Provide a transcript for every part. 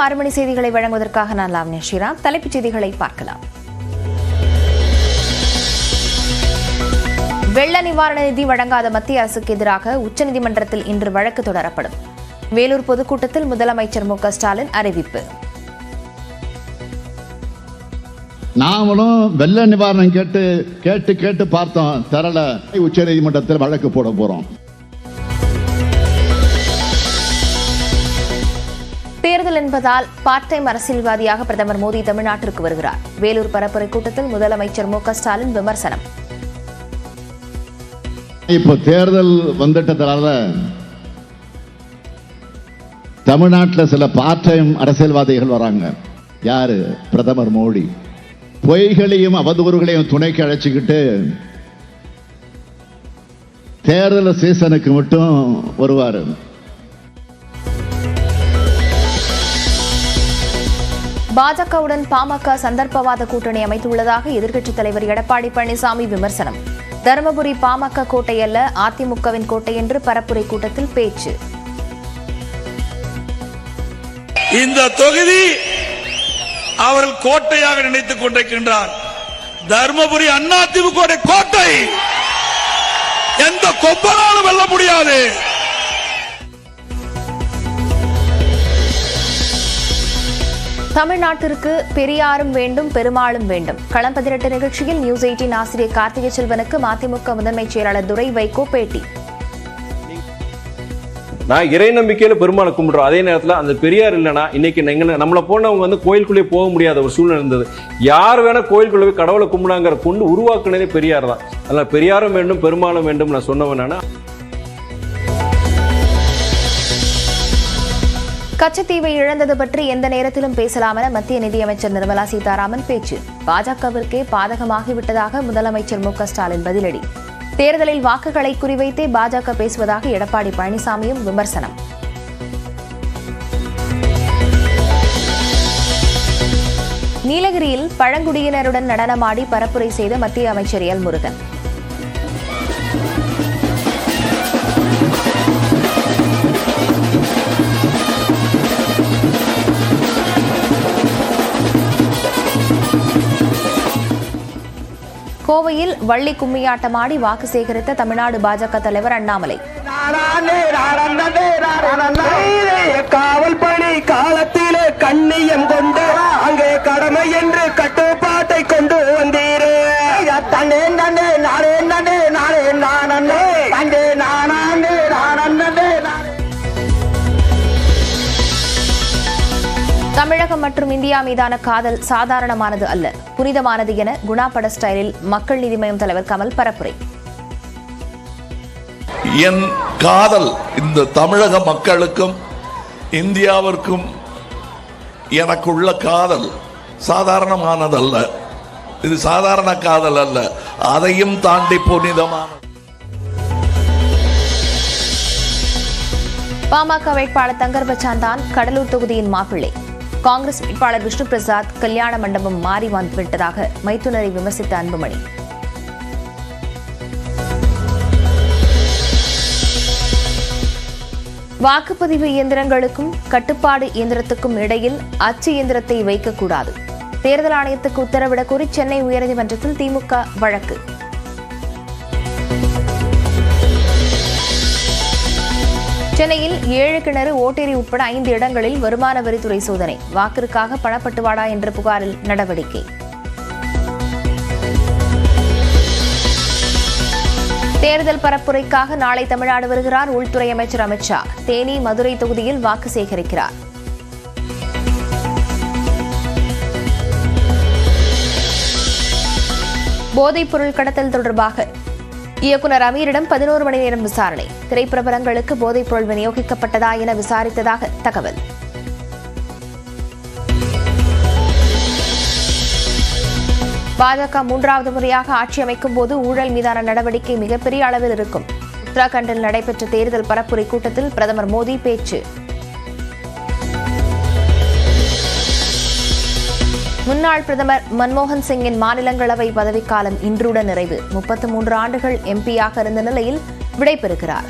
6 மணி செய்திகளை வழங்குவதற்காக நான் லாவண்யா ஸ்ரீராம். தலைப்புச் செய்திகளை பார்க்கலாம். வெள்ள நிவாரண நிதி வழங்காத மத்திய அரசுக்கு எதிராக உச்சநீதிமன்றத்தில் இன்று வழக்கு தொடரப்படும். வேலூர் பொதுக்கூட்டத்தில் முதலமைச்சர் மு.க.ஸ்டாலின் அறிவிப்பு. நாமளும் வெள்ள நிவாரணம் கேட்டு பார்த்தோம், தரல. உச்சநீதிமன்றத்தில் வழக்கு போட போறோம். தேர்தல் என்பதால் பார்ட் டைம் அரசியல்வாதியாக பிரதமர் மோடி தமிழ்நாட்டிற்கு வருகிறார். வேலூர் பரப்புரை கூட்டத்தில் முதலமைச்சர் மு.க.ஸ்டாலின் விமர்சனம். இப்போ தேர்தல் வந்துட்டதால தமிழ்நாட்டில் சில பார்ட் டைம் அரசியல்வாதிகள் வராங்க. யாரு? பிரதமர் மோடி. பொய்களையும் அவதூறுகளையும் துணைக்கு அழைச்சிக்கிட்டு தேர்தல் சீசனுக்கு மட்டும் வருவாரு. பாஜகவுடன் பாமக சந்தர்ப்பவாத கூட்டணி அமைத்துள்ளதாக எதிர்க்கட்சித் தலைவர் எடப்பாடி பழனிசாமி விமர்சனம். தருமபுரி பாமக கோட்டை அல்ல, அதிமுகவின் கோட்டை என்று பரப்புரை கூட்டத்தில் பேச்சு. இந்த தொகுதி அவர்கள் கோட்டையாக நினைத்துக் கொண்டிருக்கின்றார். தருமபுரி அதிமுக கோட்டை எந்த கொம்பனாலும் வெல்ல முடியாது. தமிழ்நாட்டிற்கு பெரியாரும் வேண்டும், பெருமாளும் வேண்டும். களம் 18 நிகழ்ச்சியில் நியூஸ் 18 ஆசிரியர் கார்த்திகை செல்வனுக்கு மதிமுக முதன்மை செயலாளர் துரை வைகோ பேட்டி. நான் இறை நம்பிக்கையில பெருமாளை கும்பிடுறோம். அதே நேரத்தில் அந்த பெரியார் இல்லைன்னா இன்னைக்கு நம்மளை போனவங்க கோயிலுக்குள்ளே போக முடியாத ஒரு சூழ்நிலை இருந்தது. யார் வேணா கோயிலுக்குள்ளே போய் கடவுளை கும்பிடாங்கிற கொண்டு உருவாக்குனதே பெரியார் தான். அதனால பெரியாரும் வேண்டும், பெருமாளும் வேண்டும் நான் சொன்னவன். நான் கச்சத்தீவை இழந்தது பற்றி எந்த நேரத்திலும் பேசலாம் என மத்திய நிதியமைச்சர் நிர்மலா சீதாராமன் பேச்சு. பாஜகவிற்கே பாதகமாகிவிட்டதாக முதலமைச்சர் மு.க.ஸ்டாலின் பதிலடி. தேர்தலில் வாக்குகளை குறிவைத்தே பாஜக பேசுவதாக எடப்பாடி பழனிசாமியும் விமர்சனம். நீலகிரியில் பழங்குடியினருடன் நடனமாடி பரப்புரை செய்த மத்திய அமைச்சர் எல் முருகன். கோவையில் வள்ளி கும்மியாட்டமாடி வாக்கு சேகரித்த தமிழ்நாடு பாஜக தலைவர் அண்ணாமலை. காவல் பணி காலத்திலே கண்ணியம் கொண்டு அங்கே கடமை என்று கட்டுப்பாட்டை கொண்டு வந்தீரே. தமிழகம் மற்றும் இந்தியா மீதான காதல் சாதாரணமானது அல்ல, புனிதமானது என குணா பட ஸ்டைலில் மக்கள் நீதி மய்யம் தலைவர் கமல் பரப்புரை. என் காதல் இந்த தமிழக மக்களுக்கும் இந்தியாவிற்கும் எனக்குள்ள காதல் சாதாரணமானதல்ல. இது சாதாரண காதல் அல்ல, அதையும் தாண்டி புனிதமானது. பாமக வேட்பாளர் தங்கர் பச்சான் தான் கடலூர் தொகுதியின் மாப்பிள்ளை. காங்கிரஸ் வேட்பாளர் விஷ்ணு பிரசாத் கல்யாண மண்டபம் மாறி வந்துவிட்டதாக மைத்துனரை விமர்சித்த அன்புமணி. வாக்குப்பதிவு இயந்திரங்களுக்கும் கட்டுப்பாடு இயந்திரத்துக்கும் இடையில் அச்சு இயந்திரத்தை வைக்கக்கூடாது. தேர்தல் ஆணையத்துக்கு உத்தரவிடக் கோரி சென்னை உயர்நீதிமன்றத்தில் திமுக வழக்கு. சென்னையில் 7 கிணறு, ஓட்டேரி உட்பட 5 இடங்களில் வருமான வரித்துறை சோதனை. வாக்கிற்காக பணப்பட்டுவாடா என்ற புகாரில் நடவடிக்கை. தேர்தல் பரப்புரைக்காக நாளை தமிழ்நாடு வருகிறார் உள்துறை அமைச்சர் அமித் ஷா. தேனி, மதுரை தொகுதியில் வாக்கு சேகரிக்கிறார். போதைப் பொருள் கடத்தல் தொடர்பாக இயக்குநர் அமீரிடம் 11 மணி நேரம் விசாரணை. திரைப்பிரபலங்களுக்கு போதைப் பொருள் விநியோகிக்கப்பட்டதா என விசாரித்ததாக தகவல். பாஜக 3வது முறையாக ஆட்சி அமைக்கும் போது ஊழல் மீதான நடவடிக்கை மிகப்பெரிய அளவில் இருக்கும். உத்தராகண்டில் நடைபெற்ற தேர்தல் பரப்புரை கூட்டத்தில் பிரதமர் மோடி பேச்சு. முன்னாள் பிரதமர் மன்மோகன் சிங்கின் மாநிலங்களவை பதவிக்காலம் இன்றுடன் நிறைவு. 33 ஆண்டுகள் எம்பியாக இருந்த நிலையில் விடைபெறுகிறார்.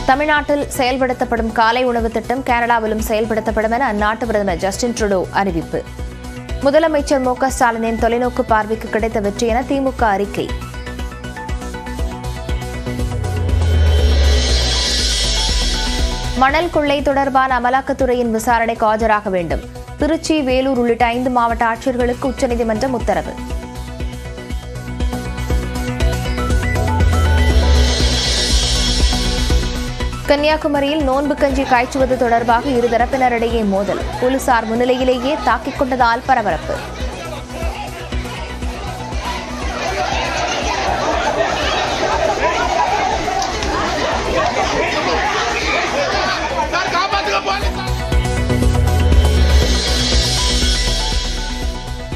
தமிழ்நாட்டில் செயல்படுத்தப்படும் காலை உணவு திட்டம் கேரளாவிலும் செயல்படுத்தப்படும் என அந்நாட்டு பிரதமர் ஜஸ்டின் ட்ரூடோ அறிவிப்பு. முதலமைச்சர் மு.க.ஸ்டாலினின் தொலைநோக்கு பார்வைக்கு கிடைத்த வெற்றி என திமுக அறிக்கை. மணல் கொள்ளை தொடர்பான அமலாக்கத்துறையின் விசாரணைக்கு ஆஜராக வேண்டும். திருச்சி, வேலூர் உள்ளிட்ட 5 மாவட்ட ஆட்சியர்களுக்கு உச்சநீதிமன்றம் உத்தரவு. கன்னியாகுமரியில் நோன்பு கஞ்சி காய்ச்சுவது தொடர்பாக இருதரப்பினரிடையே மோதல். போலீசார் முன்னிலையிலேயே தாக்கிக் கொண்டதால் பரபரப்பு.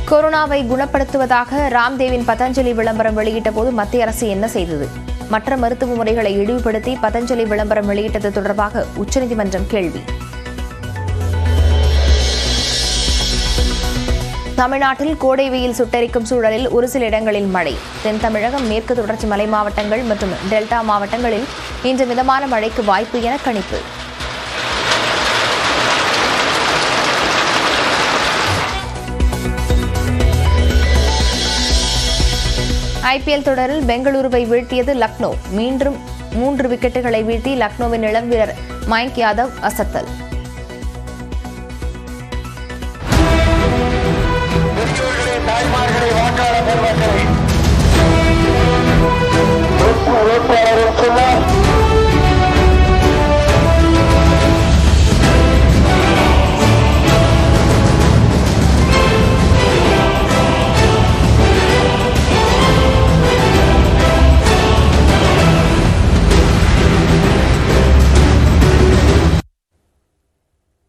கொரோனாவை குணப்படுத்துவதாக ராம்தேவின் பதஞ்சலி விளம்பரம் வெளியிட்ட போது மத்திய அரசு என்ன செய்தது? மற்ற மருத்துவ முறைகளை இழிவுபடுத்தி பதஞ்சலி விளம்பரம் வெளியிட்டது தொடர்பாக உச்சநீதிமன்றம் கேள்வி. தமிழ்நாட்டில் கோடை வெயில் சுட்டெரிக்கும் சூழலில் ஒரு சில இடங்களில் மழை. தென் தமிழகம், மேற்கு தொடர்ச்சி மலை மாவட்டங்கள் மற்றும் டெல்டா மாவட்டங்களில் இன்று மிதமான மழைக்கு வாய்ப்பு என கணிப்பு. ஐபிஎல் தொடரில் பெங்களூருவை வீழ்த்தியது லக்னோ. மீண்டும் 3 விக்கெட்டுகளை வீழ்த்தி லக்னோவின் இளம் வீரர் மயங்க் யாதவ் அசத்தல்.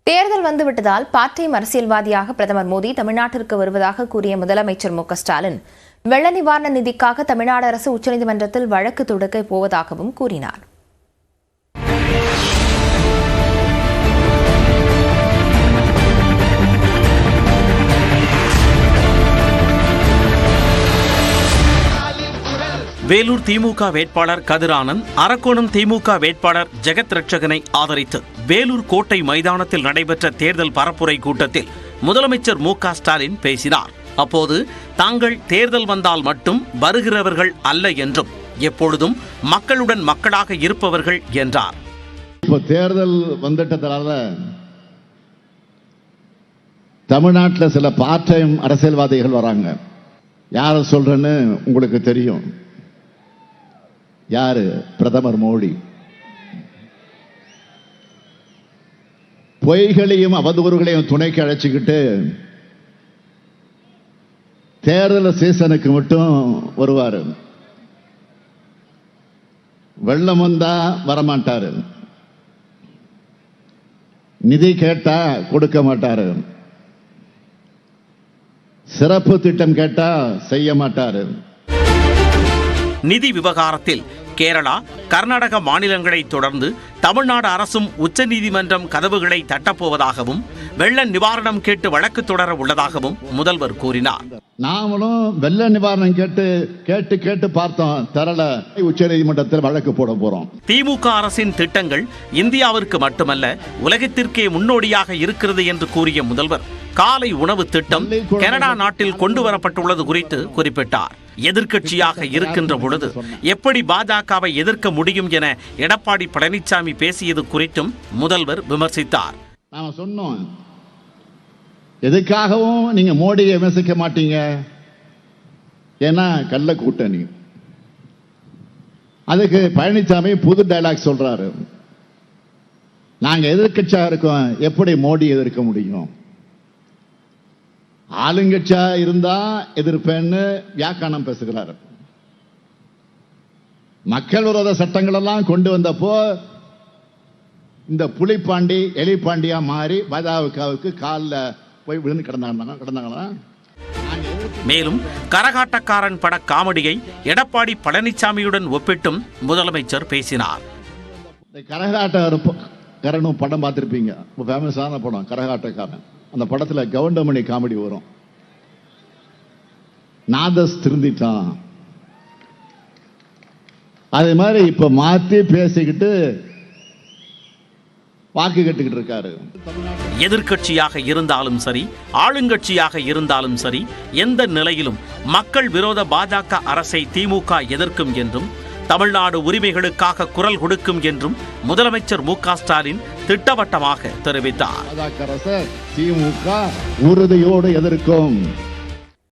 தேர்தல் வந்துவிட்டதால் பார்ட் டைம் அரசியல்வாதியாக பிரதமர் மோடி தமிழ்நாட்டிற்கு வருவதாக கூறிய முதலமைச்சர் மு.க.ஸ்டாலின் வெள்ள நிவாரண நிதிக்காக தமிழ்நாடு அரசு உச்சநீதிமன்றத்தில் வழக்கு தொடுக்கப் போவதாகவும் கூறினார். வேலூர் திமுக வேட்பாளர் கதிர் ஆனந்த் அரக்கோணம் திமுக வேட்பாளர் ஜெகத் ரட்சகனை ஆதரித்து வேலூர் கோட்டை மைதானத்தில் நடைபெற்ற தேர்தல் பரப்புரை கூட்டத்தில் முதலமைச்சர் மு.க.ஸ்டாலின் பேசினார். அப்போது தாங்கள் தேர்தல் வந்தால் மட்டும் வருகிறவர்கள் அல்ல என்றும் எப்பொழுதும் மக்களுடன் மக்களாக இருப்பவர்கள் என்றார். இப்போ தேர்தல் வந்துட்டதால தமிழ்நாட்டில் சில பார்ட் டைம் அரசியல்வாதிகள் வராங்க. யாரை சொல்றேன்னு உங்களுக்கு தெரியும். யாரு? பிரதமர் மோடி. பொய்களையும் அவதூறுகளையும் துணைக்கு அழைச்சிக்கிட்டு தேர்தல் சீசனுக்கு மட்டும் வருவாரு. வெள்ளம் வந்தா வரமாட்டாரு. நிதி கேட்டா கொடுக்க மாட்டாரு. சிறப்பு திட்டம் கேட்டா செய்ய மாட்டாரு. நிதி விவகாரத்தில் கேரளா, கர்நாடக மாநிலங்களை தொடர்ந்து தமிழ்நாடு அரசும் உச்சநீதிமன்றம் கதவுகளை தட்டப்போவதாகவும் வெள்ள நிவாரணம் கேட்டு வழக்கு தொடர உள்ளதாகவும் முதல்வர் கூறினார். நாமளும் வெள்ள நிவாரணம் கேட்டு பார்த்தோம், தரல. உச்சநீதிமன்றத்தில் வழக்கு போட போறோம். திமுக அரசின் திட்டங்கள் இந்தியாவிற்கு மட்டுமல்ல உலகத்திற்கே முன்னோடியாக இருக்கிறது என்று கூறிய முதல்வர் காலை உணவு திட்டம் கனடா நாட்டில் கொண்டு வரப்பட்டுள்ளது குறித்து குறிப்பிட்டார். எதிர்க்கட்சியாக இருக்கின்ற பொழுது எப்படி பாஜகவை எதிர்க்க முடியும் என எடப்பாடி பழனிசாமி பேசியது குறித்தும் முதல்வர் விமர்சித்தார். நாம சொன்னோம், எதுக்காகவும் நீங்க மோடியை விமர்சிக்க மாட்டீங்க, ஏன்னா கள்ள கூட்டணி. அதுக்கு பழனிசாமி புது டைலாக் சொல்றாரு. நாங்க எதிர்க்கட்சியா இருக்கோம், எப்படி மோடி எதிர்க்க முடியும்? ஆளுங்கட்சியா இருந்தா எதிர்ப்பேன்னு வியாக்கானம் பேசுகிறார். மக்கள் விரோத சட்டங்கள் எல்லாம் கொண்டு வந்தப்போ இந்த புலிப்பாண்டி எலிப்பாண்டியா மாறி பாஜகவுக்கு காலில் போய் விழுந்து கிடந்தாங்களா? மேலும் கரகாட்டக்காரன் பட காமெடியை எடப்பாடி பழனிசாமியுடன் ஒப்பிட்டும் முதலமைச்சர் பேசினார். கரகாட்டக்காரனும் படம் பார்த்திருப்பீங்க, ஃபேமஸான படம் கரகாட்டக்காரன். அந்த படத்துல கவுண்டமணி காமெடி வரும். நாதஸ் திருந்திட்டான். அதே மாதிரி இப்ப மாத்தி பேசிக்கிட்டு வாக்கு கேட்டுக்கிட்டு இருக்காரு. எதிர்க்கட்சியாக இருந்தாலும் சரி, ஆளுங்கட்சியாக இருந்தாலும் சரி, எந்த நிலையிலும் மக்கள் விரோத பாஜக அரசை திமுக எதிர்க்கும் என்றும் தமிழ்நாடு உரிமைகளுக்காக குரல் கொடுக்கும் என்றும் முதலமைச்சர் மு.க. ஸ்டாலின் திட்டவட்டமாக தெரிவித்தார். பாஜக அரசை திமுக உறுதியோடு எதிர்க்கும்.